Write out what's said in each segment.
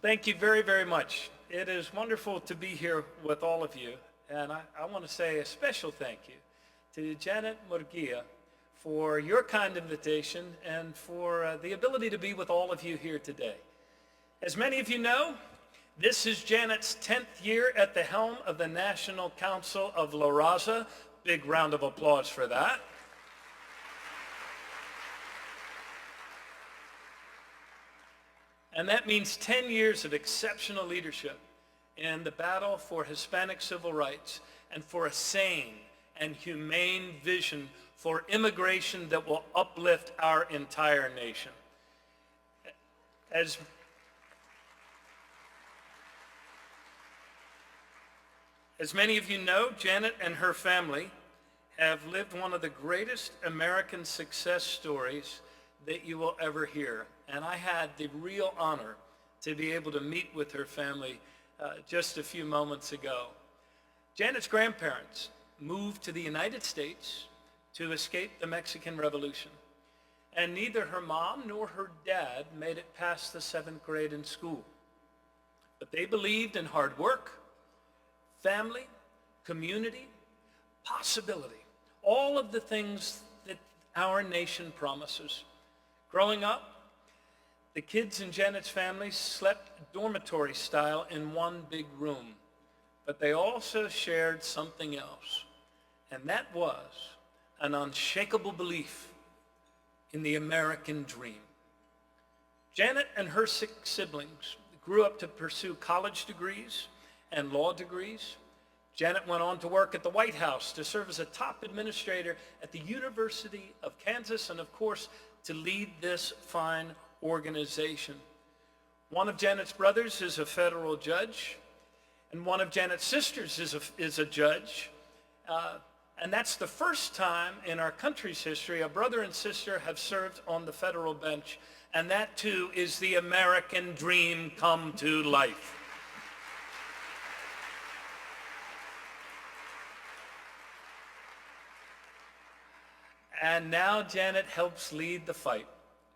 Thank you very, very much. It is wonderful to be here with all of you. And I want to say a special thank you to Janet Murguia for your kind invitation and for the ability to be with all of you here today. As many of you know, this is Janet's 10th year at the helm of the National Council of La Raza. Big round of applause for that. And that means 10 years of exceptional leadership in the battle for Hispanic civil rights and for a sane and humane vision for immigration that will uplift our entire nation. As many of you know, Janet and her family have lived one of the greatest American success stories that you will ever hear. And I had the real honor to be able to meet with her family just a few moments ago. Janet's grandparents moved to the United States to escape the Mexican Revolution. And neither her mom nor her dad made it past the 7th grade in school. But they believed in hard work, family, community, possibility, all of the things that our nation promises. Growing up, the kids in Janet's family slept dormitory style in one big room, but they also shared something else, and that was an unshakable belief in the American dream. Janet and her 6 siblings grew up to pursue college degrees and law degrees. Janet went on to work at the White House to serve as a top administrator at the University of Kansas and, of course, to lead this fine organization. One of Janet's brothers is a federal judge, and one of Janet's sisters is a judge. And that's the first time in our country's history a brother and sister have served on the federal bench, and that too is the American dream come to life. And now Janet helps lead the fight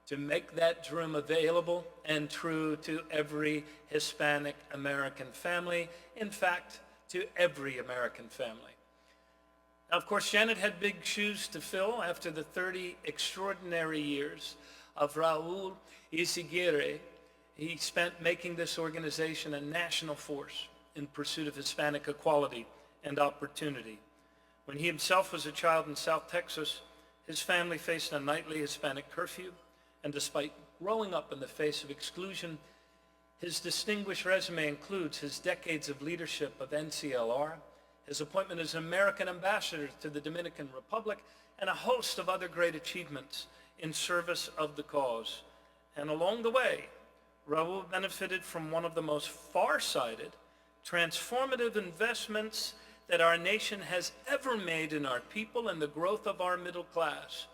to make that dream available and true to every Hispanic American family, in fact, to every American family. Now, of course, Janet had big shoes to fill after the 30 extraordinary years of Raul Izaguirre. He spent making this organization a national force in pursuit of Hispanic equality and opportunity. When he himself was a child in South Texas, his family faced a nightly Hispanic curfew, and despite growing up in the face of exclusion, his distinguished resume includes his decades of leadership of NCLR, his appointment as American ambassador to the Dominican Republic, and a host of other great achievements in service of the cause. And along the way, Raul benefited from one of the most far-sighted, transformative investments that our nation has ever made in our people and the growth of our middle class.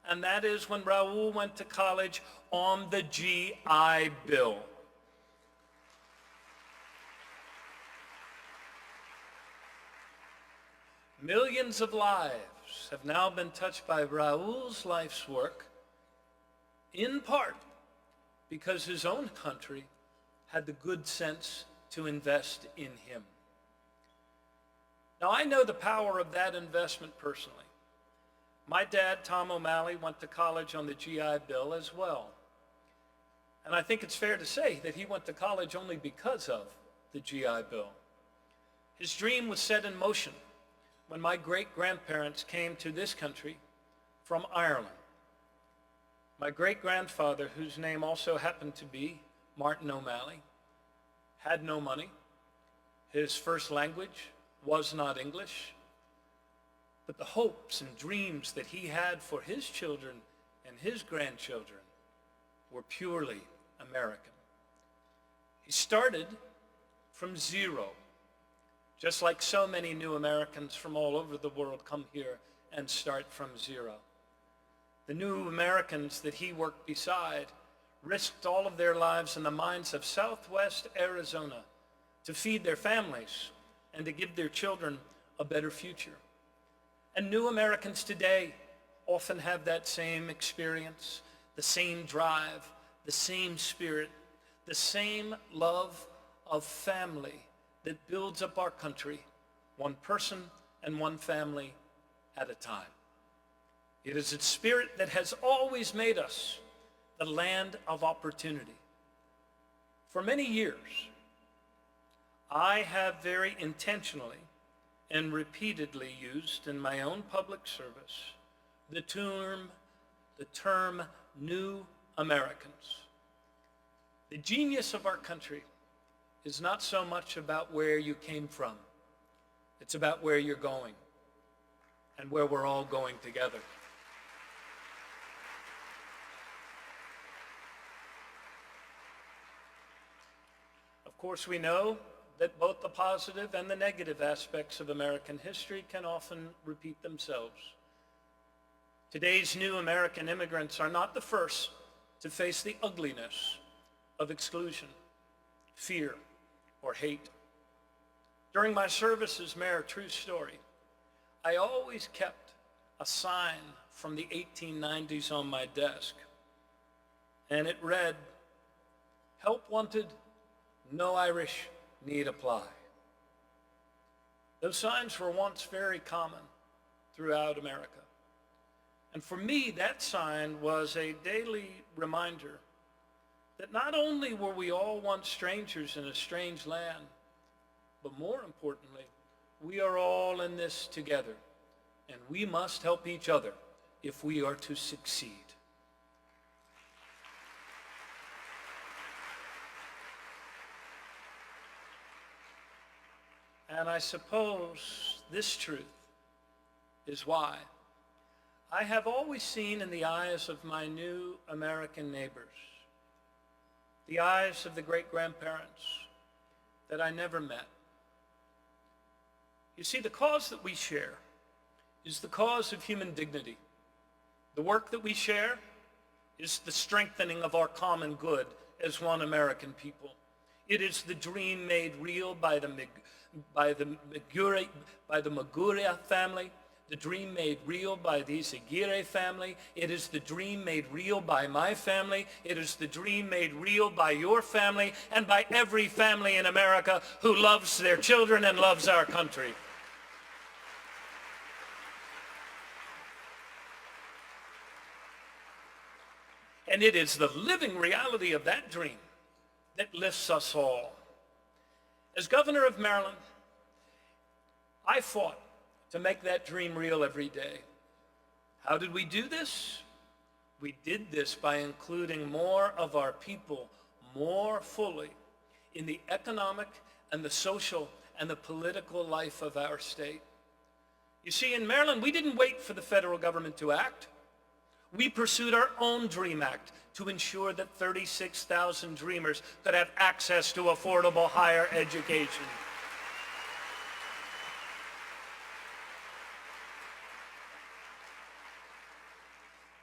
And that is when Raul went to college on the GI Bill. Millions of lives have now been touched by Raul's life's work, in part because his own country had the good sense to invest in him. Now, I know the power of that investment personally. My dad, Tom O'Malley, went to college on the GI Bill as well. And I think it's fair to say that he went to college only because of the GI Bill. His dream was set in motion when my great-grandparents came to this country from Ireland. My great-grandfather, whose name also happened to be Martin O'Malley, had no money. His first language was not English, but the hopes and dreams that he had for his children and his grandchildren were purely American. He started from zero, just like so many new Americans from all over the world come here and start from zero. The new Americans that he worked beside risked all of their lives in the mines of Southwest Arizona to feed their families and to give their children a better future. And new Americans today often have that same experience, the same drive, the same spirit, the same love of family that builds up our country, one person and one family at a time. It is its spirit that has always made us the land of opportunity. For many years, I have very intentionally and repeatedly used in my own public service the term New Americans. The genius of our country is not so much about where you came from. It's about where you're going and where we're all going together. Of course, we know that both the positive and the negative aspects of American history can often repeat themselves. Today's new American immigrants are not the first to face the ugliness of exclusion, fear, or hate. During my service as mayor, true story, I always kept a sign from the 1890s on my desk, and it read, "Help wanted, no Irish need apply." Those signs were once very common throughout America. And for me, that sign was a daily reminder that not only were we all once strangers in a strange land, but more importantly, we are all in this together, and we must help each other if we are to succeed. And I suppose this truth is why I have always seen in the eyes of my new American neighbors, the eyes of the great-grandparents that I never met. You see, the cause that we share is the cause of human dignity. The work that we share is the strengthening of our common good as one American people. It is the dream made real by the Maguria family, the dream made real by the Aguirre family. It is the dream made real by my family. It is the dream made real by your family and by every family in America who loves their children and loves our country. And it is the living reality of that dream that lifts us all. As governor of Maryland, I fought to make that dream real every day. How did we do this? We did this by including more of our people more fully in the economic and the social and the political life of our state. You see, in Maryland, we didn't wait for the federal government to act. We pursued our own DREAM Act to ensure that 36,000 dreamers could have access to affordable higher education.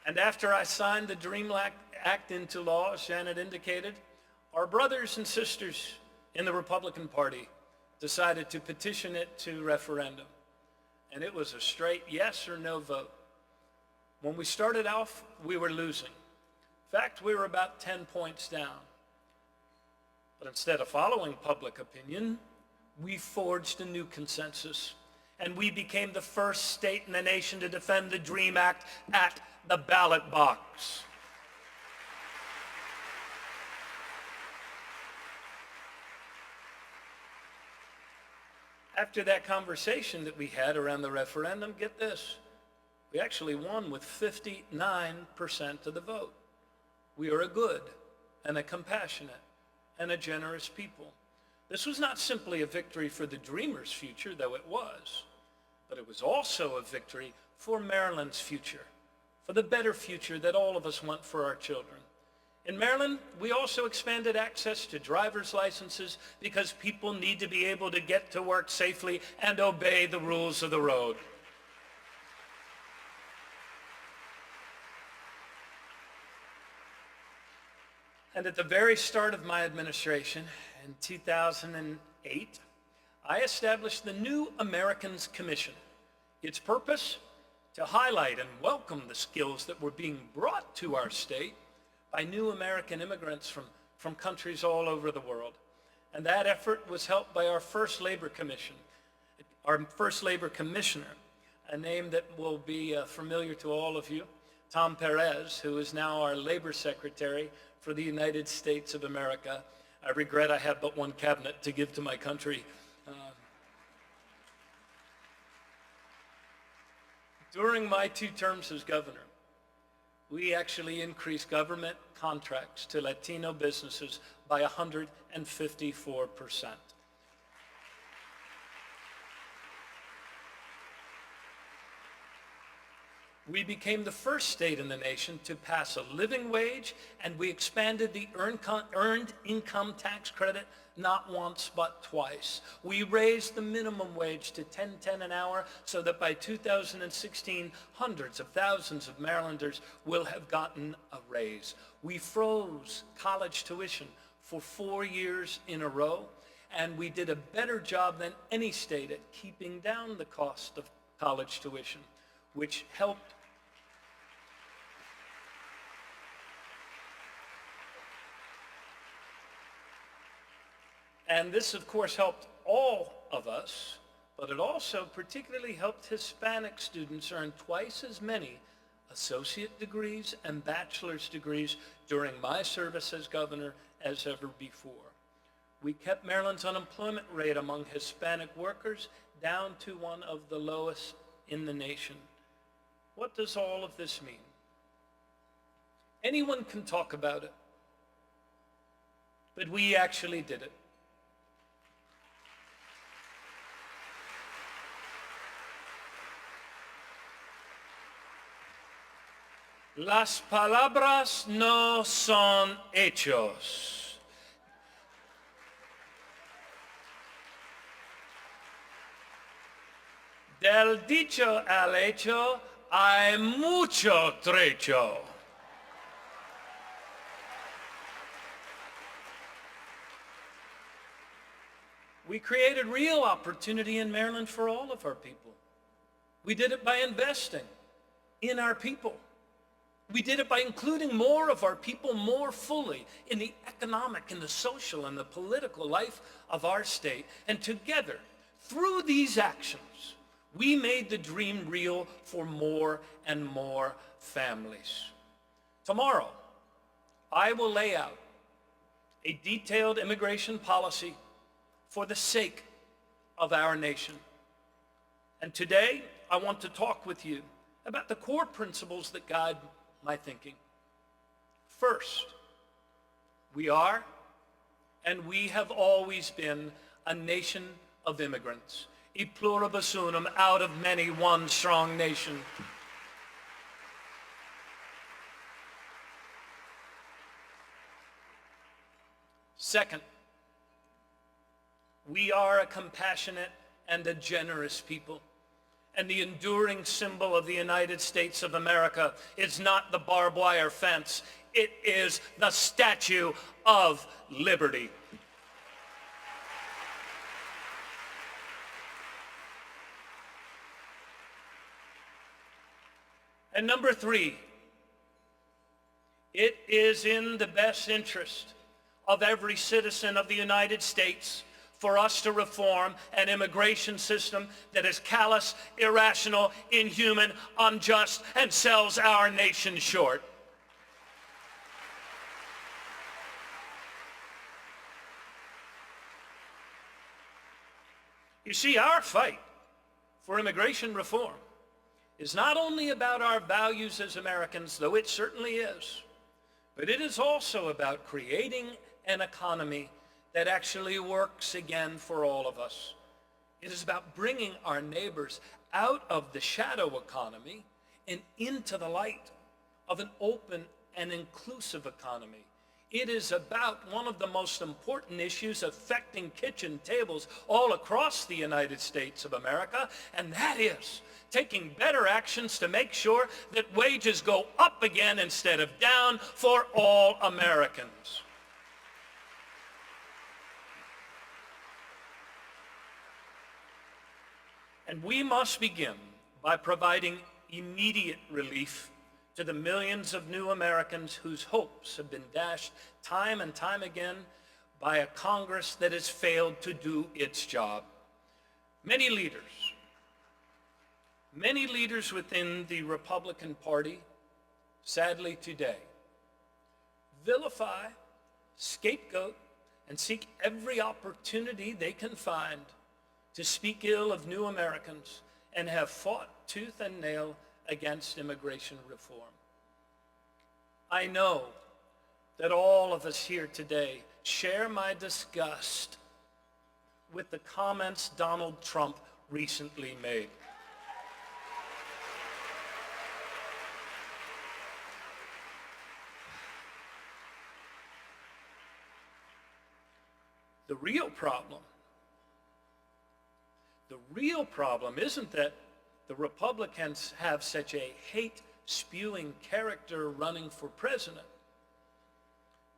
And after I signed the DREAM Act into law, as Janet indicated, our brothers and sisters in the Republican Party decided to petition it to referendum. And it was a straight yes or no vote. When we started off, we were losing. In fact, we were about 10 points down. But instead of following public opinion, we forged a new consensus. And we became the first state in the nation to defend the DREAM Act at the ballot box. After that conversation that we had around the referendum, get this, we actually won with 59% of the vote. We are a good and a compassionate and a generous people. This was not simply a victory for the Dreamers' future, though it was, but it was also a victory for Maryland's future, for the better future that all of us want for our children. In Maryland, we also expanded access to driver's licenses because people need to be able to get to work safely and obey the rules of the road. And at the very start of my administration, in 2008, I established the New Americans Commission. Its purpose? To highlight and welcome the skills that were being brought to our state by new American immigrants from from countries all over the world. And that effort was helped by our first labor commissioner, a name that will be familiar to all of you, Tom Perez, who is now our labor secretary for the United States of America. I regret I have but one cabinet to give to my country. During my 2 terms as governor, we actually increased government contracts to Latino businesses by 154%. We became the first state in the nation to pass a living wage, and we expanded the earned income tax credit not once but twice. We raised the minimum wage to $10.10 an hour so that by 2016, hundreds of thousands of Marylanders will have gotten a raise. We froze college tuition for 4 years in a row, and we did a better job than any state at keeping down the cost of college tuition, which helped And this, of course, helped all of us, but it also particularly helped Hispanic students earn twice as many associate degrees and bachelor's degrees during my service as governor as ever before. We kept Maryland's unemployment rate among Hispanic workers down to one of the lowest in the nation. What does all of this mean? Anyone can talk about it, but we actually did it. Las palabras no son hechos. Del dicho al hecho hay mucho trecho. We created real opportunity in Maryland for all of our people. We did it by investing in our people. We did it by including more of our people more fully in the economic and the social and the political life of our state. And together, through these actions, we made the dream real for more and more families. Tomorrow, I will lay out a detailed immigration policy for the sake of our nation. And today, I want to talk with you about the core principles that guide my thinking. First, we are, and we have always been, a nation of immigrants. E pluribus unum, out of many, one strong nation. Second, we are a compassionate and a generous people. And the enduring symbol of the United States of America is not the barbed wire fence. It is the Statue of Liberty. And number 3, it is in the best interest of every citizen of the United States for us to reform an immigration system that is callous, irrational, inhuman, unjust, and sells our nation short. You see, our fight for immigration reform is not only about our values as Americans, though it certainly is, but it is also about creating an economy that actually works again for all of us. It is about bringing our neighbors out of the shadow economy and into the light of an open and inclusive economy. It is about one of the most important issues affecting kitchen tables all across the United States of America, and that is taking better actions to make sure that wages go up again instead of down for all Americans. And we must begin by providing immediate relief to the millions of new Americans whose hopes have been dashed time and time again by a Congress that has failed to do its job. Many leaders within the Republican Party, sadly today, vilify, scapegoat, and seek every opportunity they can find to speak ill of new Americans and have fought tooth and nail against immigration reform. I know that all of us here today share my disgust with the comments Donald Trump recently made. The real problem isn't that the Republicans have such a hate-spewing character running for president.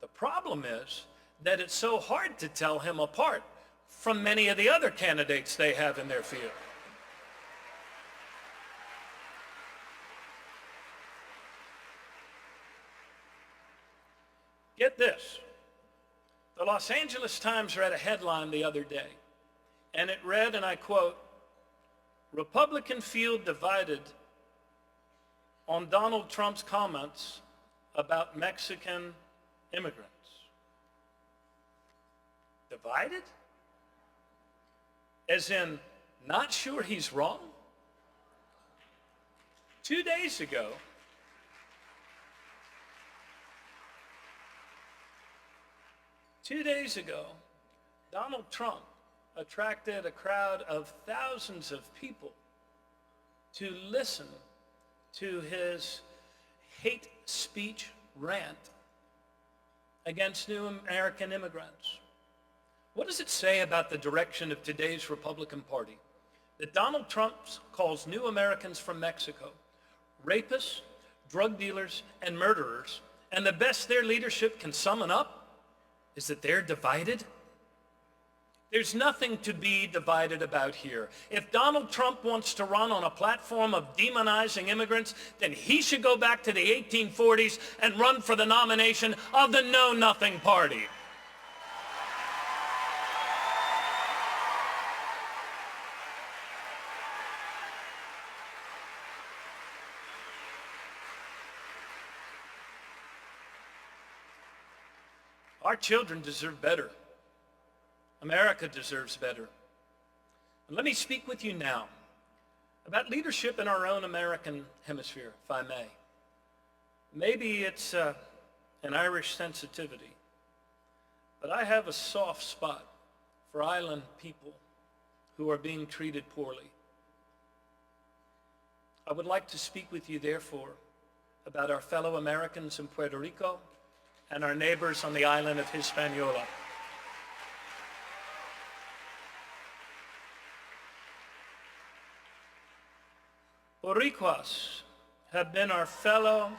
The problem is that it's so hard to tell him apart from many of the other candidates they have in their field. Get this. The Los Angeles Times read a headline the other day, and it read, and I quote, "Republican field divided on Donald Trump's comments about Mexican immigrants." Divided? As in, not sure he's wrong? 2 days ago, Donald Trump attracted a crowd of thousands of people to listen to his hate speech rant against new American immigrants. What does it say about the direction of today's Republican Party that Donald Trump calls new Americans from Mexico rapists, drug dealers, and murderers, and the best their leadership can summon up is that they're divided? There's nothing to be divided about here. If Donald Trump wants to run on a platform of demonizing immigrants, then he should go back to the 1840s and run for the nomination of the Know Nothing Party. Our children deserve better. America deserves better. And let me speak with you now about leadership in our own American hemisphere, if I may. Maybe it's an Irish sensitivity, but I have a soft spot for island people who are being treated poorly. I would like to speak with you, therefore, about our fellow Americans in Puerto Rico and our neighbors on the island of Hispaniola. Boricuas have been our fellow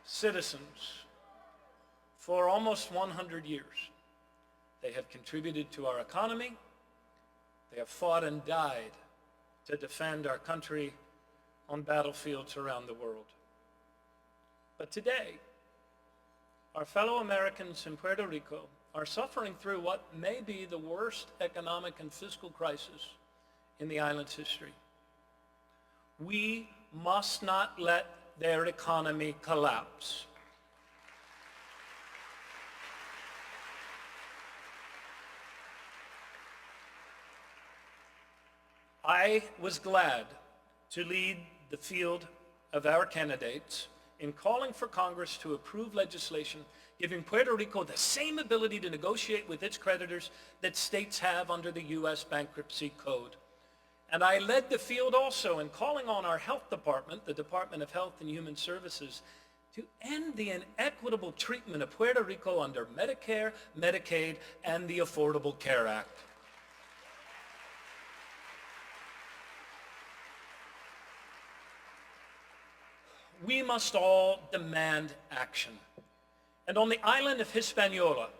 citizens for almost 100 years. They have contributed to our economy. They have fought and died to defend our country on battlefields around the world. But today, our fellow Americans in Puerto Rico are suffering through what may be the worst economic and fiscal crisis in the island's history. We must not let their economy collapse. I was glad to lead the field of our candidates in calling for Congress to approve legislation giving Puerto Rico the same ability to negotiate with its creditors that states have under the U.S. Bankruptcy Code. And I led the field also in calling on our health department, the Department of Health and Human Services, to end the inequitable treatment of Puerto Rico under Medicare, Medicaid, and the Affordable Care Act. We must all demand action. And on the island of Hispaniola,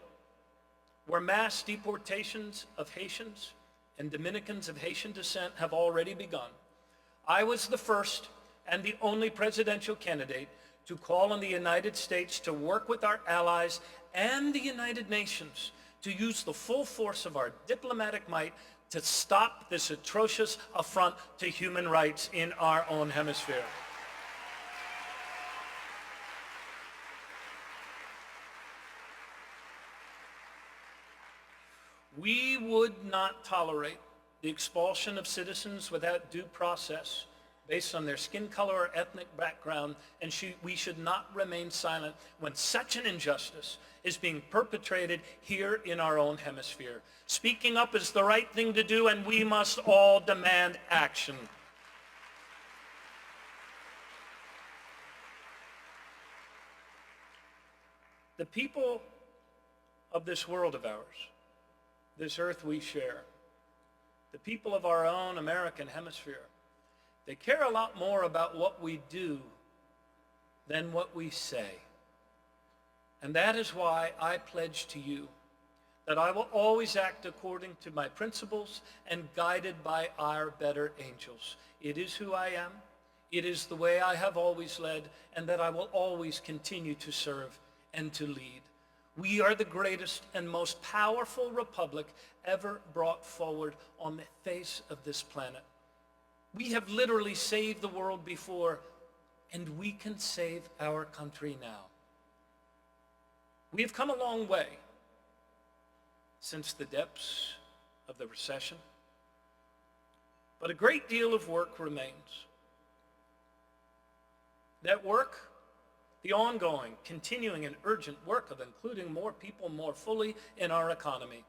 where mass deportations of Haitians and Dominicans of Haitian descent have already begun, I was the first and the only presidential candidate to call on the United States to work with our allies and the United Nations to use the full force of our diplomatic might to stop this atrocious affront to human rights in our own hemisphere. We would not tolerate the expulsion of citizens without due process based on their skin color or ethnic background, and we should not remain silent when such an injustice is being perpetrated here in our own hemisphere. Speaking up is the right thing to do, and we must all demand action. The people of this world of ours, this earth we share, the people of our own American hemisphere, they care a lot more about what we do than what we say. And that is why I pledge to you that I will always act according to my principles and guided by our better angels. It is who I am, it is the way I have always led, and that I will always continue to serve and to lead. We are the greatest and most powerful republic ever brought forward on the face of this planet. We have literally saved the world before, and we can save our country now. We have come a long way since the depths of the recession, but a great deal of work remains. That work, the ongoing, continuing, and urgent work of including more people more fully in our economy.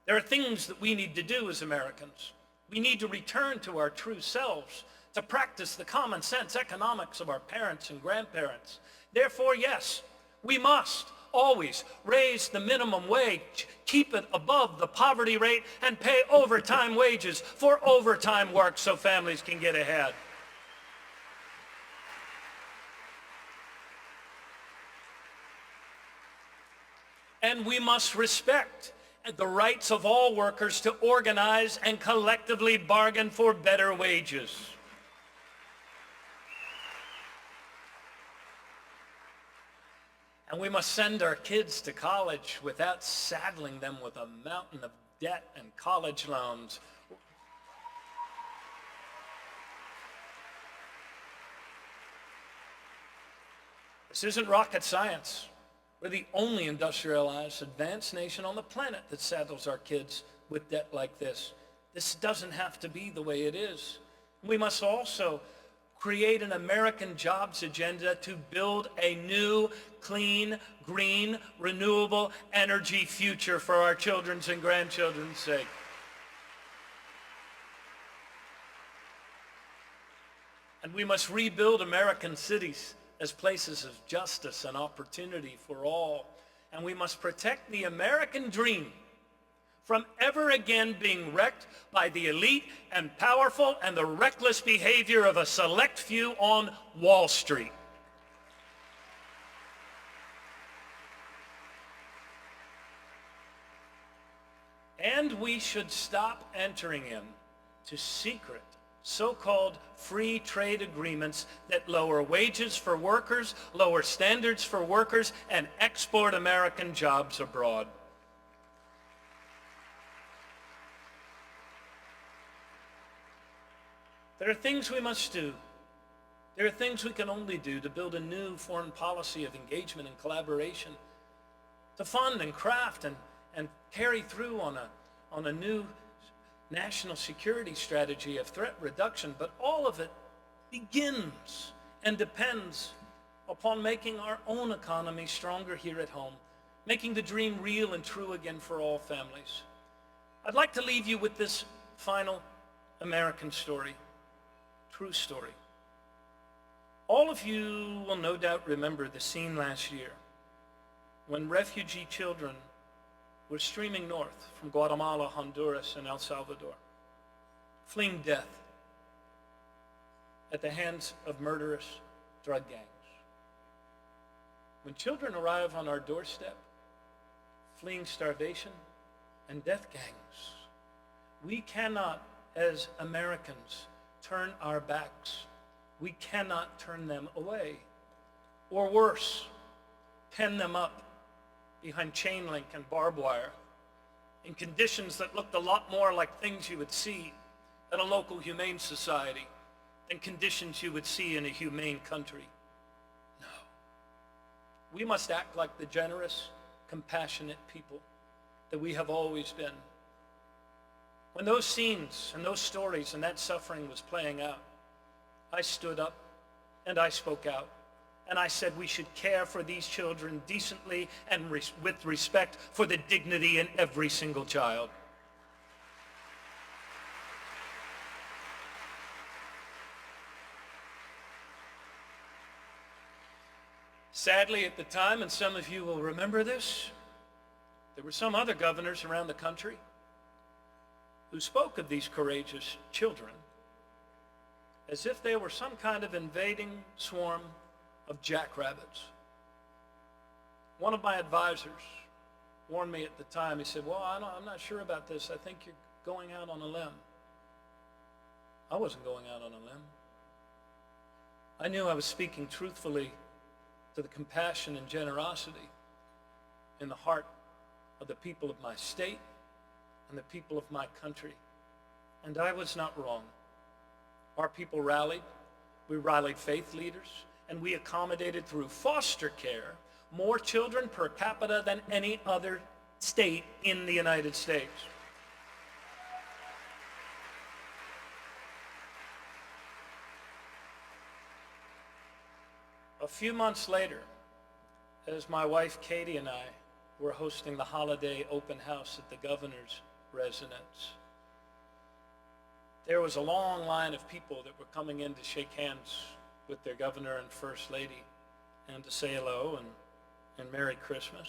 There are things that we need to do as Americans. We need to return to our true selves, to practice the common sense economics of our parents and grandparents. Therefore, yes, we must always raise the minimum wage, keep it above the poverty rate, and pay overtime wages for overtime work so families can get ahead. And we must respect the rights of all workers to organize and collectively bargain for better wages. And we must send our kids to college without saddling them with a mountain of debt and college loans. This isn't rocket science. We're the only industrialized, advanced nation on the planet that saddles our kids with debt like this. This doesn't have to be the way it is. We must also create an American jobs agenda to build a new, clean, green, renewable energy future for our children's and grandchildren's sake. And we must rebuild American cities as places of justice and opportunity for all. And we must protect the American dream from ever again being wrecked by the elite and powerful and the reckless behavior of a select few on Wall Street. And we should stop entering into secret so-called free trade agreements that lower wages for workers, lower standards for workers, and export American jobs abroad. There are things we must do. There are things we can only do to build a new foreign policy of engagement and collaboration, to fund and craft and carry through on a new national security strategy of threat reduction, but all of it begins and depends upon making our own economy stronger here at home, making the dream real and true again for all families. I'd like to leave you with this final American story, true story. All of you will no doubt remember the scene last year when refugee children were streaming north from Guatemala, Honduras, and El Salvador, fleeing death at the hands of murderous drug gangs. When children arrive on our doorstep, fleeing starvation and death gangs, we cannot, as Americans, turn our backs. We cannot turn them away. or worse, pen them up behind chain link and barbed wire in conditions that looked a lot more like things you would see at a local humane society than conditions you would see in a humane country. No. We must act like the generous, compassionate people that we have always been. When those scenes and those stories and that suffering was playing out, I stood up and I spoke out. And I said we should care for these children decently and with respect for the dignity in every single child. Sadly, at the time, and some of you will remember this, there were some other governors around the country who spoke of these courageous children as if they were some kind of invading swarm of jackrabbits. One of my advisors warned me at the time. He said, well, I'm not sure about this. I think you're going out on a limb. I wasn't going out on a limb. I knew I was speaking truthfully to the compassion and generosity in the heart of the people of my state and the people of my country. And I was not wrong. Our people rallied. We rallied faith leaders, and we accommodated through foster care more children per capita than any other state in the United States. A few months later, as my wife Katie and I were hosting the holiday open house at the governor's residence, there was a long line of people that were coming in to shake hands with their governor and first lady and to say hello and Merry Christmas.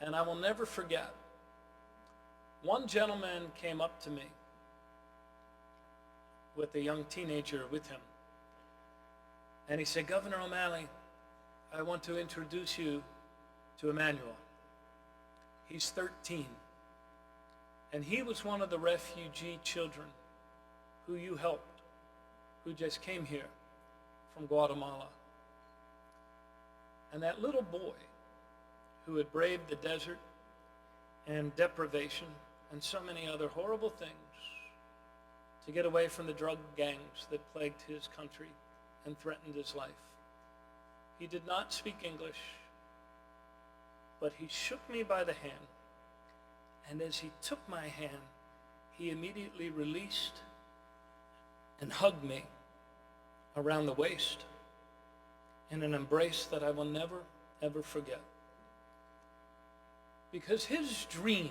And I will never forget, one gentleman came up to me with a young teenager with him. And he said, Governor O'Malley, I want to introduce you to Emmanuel. He's 13. And he was one of the refugee children who you helped, who just came here from Guatemala. And that little boy who had braved the desert and deprivation and so many other horrible things to get away from the drug gangs that plagued his country and threatened his life. He did not speak English, but he shook me by the hand. And as he took my hand, he immediately released and hugged me around the waist in an embrace that I will never, ever forget. Because his dream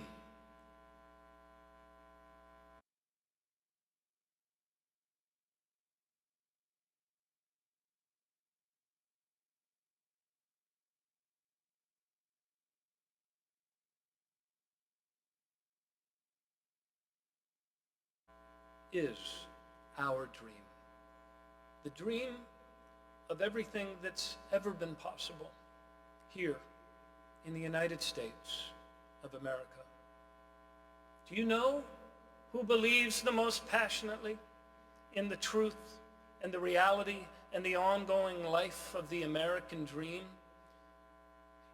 is our dream. The dream of everything that's ever been possible here in the United States of America. Do you know who believes the most passionately in the truth and the reality and the ongoing life of the American dream?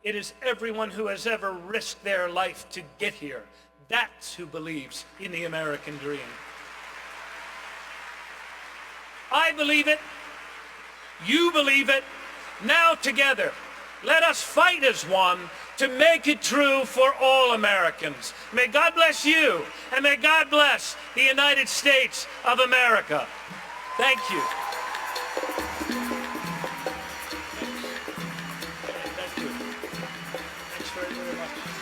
It is everyone who has ever risked their life to get here. That's who believes in the American dream. I believe it. You believe it. Now together, let us fight as one to make it true for all Americans. May God bless you, and may God bless the United States of America. Thank you. Thank you. Thanks very, very much.